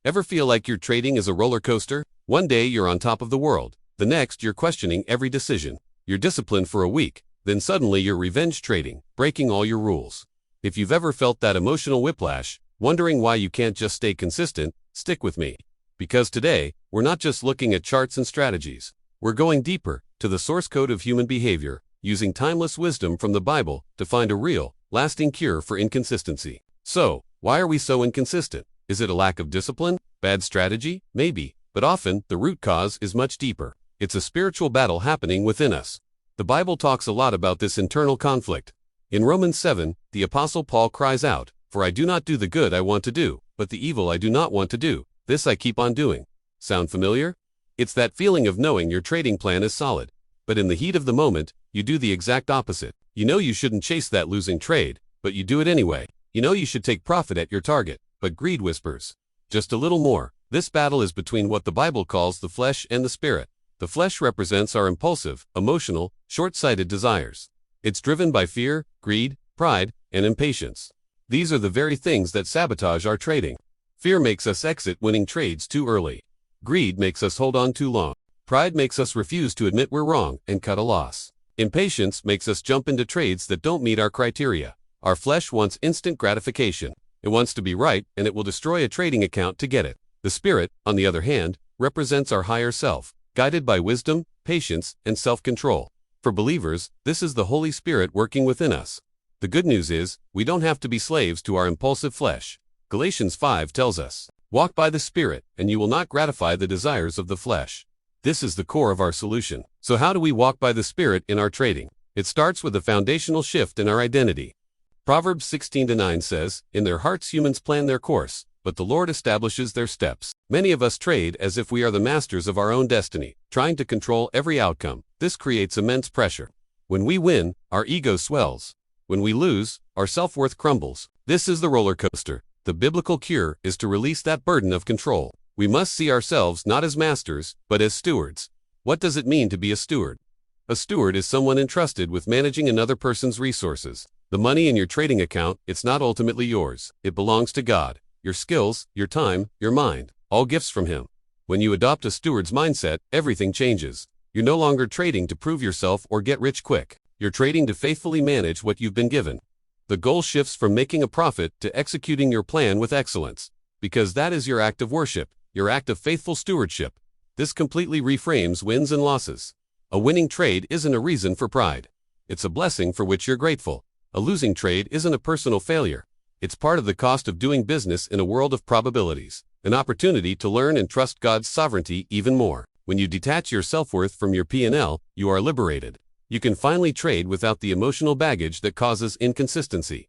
Ever feel like your trading is a roller coaster? One day you're on top of the world, the next you're questioning every decision. You're disciplined for a week, then suddenly you're revenge trading, breaking all your rules. If you've ever felt that emotional whiplash, wondering why you can't just stay consistent, stick with me. Because today, we're not just looking at charts and strategies. We're going deeper, to the source code of human behavior, using timeless wisdom from the Bible to find a real, lasting cure for inconsistency. So, why are we so inconsistent? Is it a lack of discipline? Bad strategy? Maybe, but often, the root cause is much deeper. It's a spiritual battle happening within us. The Bible talks a lot about this internal conflict. In Romans 7, the Apostle Paul cries out, "For I do not do the good I want to do, but the evil I do not want to do, this I keep on doing." Sound familiar? It's that feeling of knowing your trading plan is solid, but in the heat of the moment, you do the exact opposite. You know you shouldn't chase that losing trade, but you do it anyway. You know you should take profit at your target, but greed whispers, "Just a little more." This battle is between what the Bible calls the flesh and the spirit. The flesh represents our impulsive, emotional, short-sighted desires. It's driven by fear, greed, pride, and impatience. These are the very things that sabotage our trading. Fear makes us exit winning trades too early. Greed makes us hold on too long. Pride makes us refuse to admit we're wrong and cut a loss. Impatience makes us jump into trades that don't meet our criteria. Our flesh wants instant gratification. It wants to be right, and it will destroy a trading account to get it. The spirit, on the other hand, represents our higher self, guided by wisdom, patience, and self-control. For believers, this is the Holy Spirit working within us. The good news is, we don't have to be slaves to our impulsive flesh. Galatians 5 tells us, "Walk by the Spirit, and you will not gratify the desires of the flesh." This is the core of our solution. So how do we walk by the Spirit in our trading? It starts with a foundational shift in our identity. Proverbs 16:9 says, "In their hearts humans plan their course, but the Lord establishes their steps." Many of us trade as if we are the masters of our own destiny, trying to control every outcome. This creates immense pressure. When we win, our ego swells. When we lose, our self-worth crumbles. This is the roller coaster. The biblical cure is to release that burden of control. We must see ourselves not as masters, but as stewards. What does it mean to be a steward? A steward is someone entrusted with managing another person's resources. The money in your trading account, it's not ultimately yours. It belongs to God. Your skills, your time, your mind, all gifts from Him. When you adopt a steward's mindset, everything changes. You're no longer trading to prove yourself or get rich quick. You're trading to faithfully manage what you've been given. The goal shifts from making a profit to executing your plan with excellence. Because that is your act of worship, your act of faithful stewardship. This completely reframes wins and losses. A winning trade isn't a reason for pride. It's a blessing for which you're grateful. A losing trade isn't a personal failure. It's part of the cost of doing business in a world of probabilities. An opportunity to learn and trust God's sovereignty even more. When you detach your self-worth from your P&L, you are liberated. You can finally trade without the emotional baggage that causes inconsistency.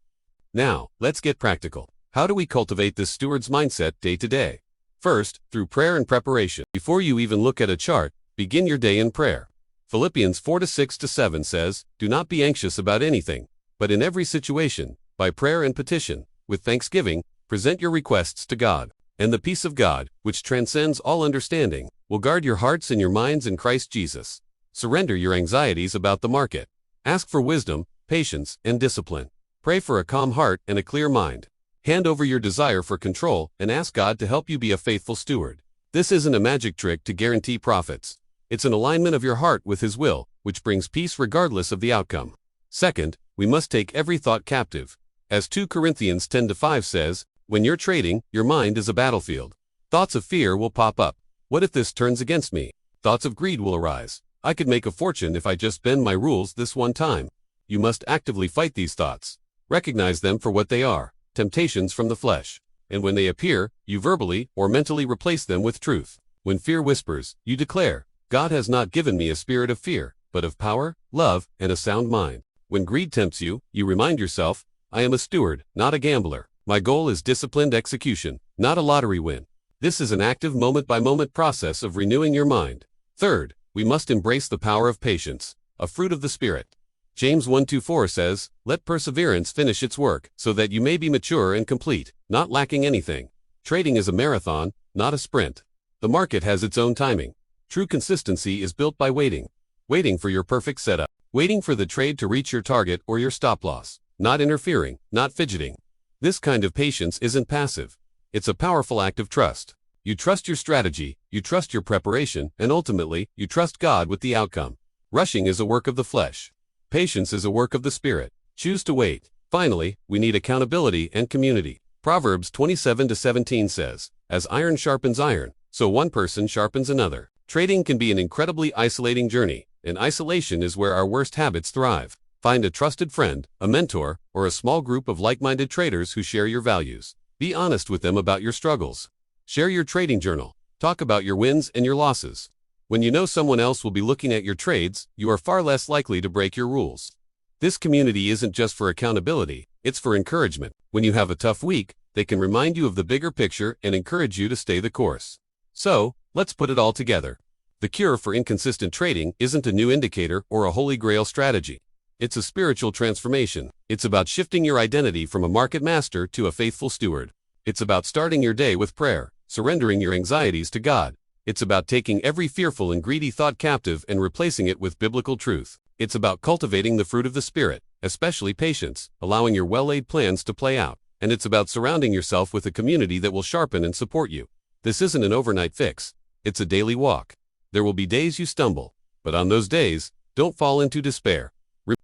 Now, let's get practical. How do we cultivate this steward's mindset day to day? First, through prayer and preparation. Before you even look at a chart, begin your day in prayer. Philippians 4:6-7 says, "Do not be anxious about anything, but in every situation, by prayer and petition, with thanksgiving, present your requests to God. And the peace of God, which transcends all understanding, will guard your hearts and your minds in Christ Jesus." Surrender your anxieties about the market. Ask for wisdom, patience, and discipline. Pray for a calm heart and a clear mind. Hand over your desire for control and ask God to help you be a faithful steward. This isn't a magic trick to guarantee profits. It's an alignment of your heart with His will, which brings peace regardless of the outcome. Second, we must take every thought captive. As 2 Corinthians 10:5 says, "When you're trading, your mind is a battlefield." Thoughts of fear will pop up. What if this turns against me? Thoughts of greed will arise. I could make a fortune if I just bend my rules this one time. You must actively fight these thoughts. Recognize them for what they are, temptations from the flesh. And when they appear, you verbally or mentally replace them with truth. When fear whispers, you declare, "God has not given me a spirit of fear, but of power, love, and a sound mind." When greed tempts you, you remind yourself, "I am a steward, not a gambler. My goal is disciplined execution, not a lottery win." This is an active moment-by-moment process of renewing your mind. Third, we must embrace the power of patience, a fruit of the Spirit. James 1:4 says, "Let perseverance finish its work, so that you may be mature and complete, not lacking anything." Trading is a marathon, not a sprint. The market has its own timing. True consistency is built by waiting. Waiting for your perfect setup. Waiting for the trade to reach your target or your stop loss. Not interfering, not fidgeting. This kind of patience isn't passive. It's a powerful act of trust. You trust your strategy, you trust your preparation, and ultimately, you trust God with the outcome. Rushing is a work of the flesh. Patience is a work of the Spirit. Choose to wait. Finally, we need accountability and community. Proverbs 27:17 says, "As iron sharpens iron, so one person sharpens another." Trading can be an incredibly isolating journey, and isolation is where our worst habits thrive. Find a trusted friend, a mentor, or a small group of like-minded traders who share your values. Be honest with them about your struggles. Share your trading journal. Talk about your wins and your losses. When you know someone else will be looking at your trades, you are far less likely to break your rules. This community isn't just for accountability, it's for encouragement. When you have a tough week, they can remind you of the bigger picture and encourage you to stay the course. So, let's put it all together. The cure for inconsistent trading isn't a new indicator or a holy grail strategy. It's a spiritual transformation. It's about shifting your identity from a market master to a faithful steward. It's about starting your day with prayer, surrendering your anxieties to God. It's about taking every fearful and greedy thought captive and replacing it with biblical truth. It's about cultivating the fruit of the Spirit, especially patience, allowing your well-laid plans to play out. And it's about surrounding yourself with a community that will sharpen and support you. This isn't an overnight fix. It's a daily walk. There will be days you stumble, but on those days, don't fall into despair.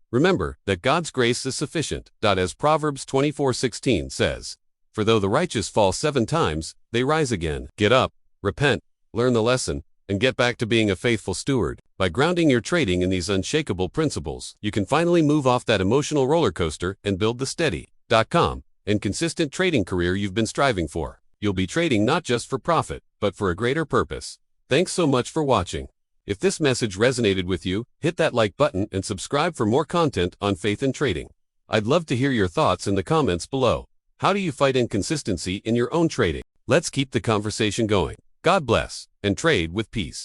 Remember that God's grace is sufficient. As Proverbs 24:16 says, "For though the righteous fall 7 times, they rise again." Get up, repent, learn the lesson, and get back to being a faithful steward. By grounding your trading in these unshakable principles, you can finally move off that emotional roller coaster and build the steady, calm, and consistent trading career you've been striving for. You'll be trading not just for profit, but for a greater purpose. Thanks so much for watching. If this message resonated with you, hit that like button and subscribe for more content on faith and trading. I'd love to hear your thoughts in the comments below. How do you fight inconsistency in your own trading? Let's keep the conversation going. God bless, and trade with peace.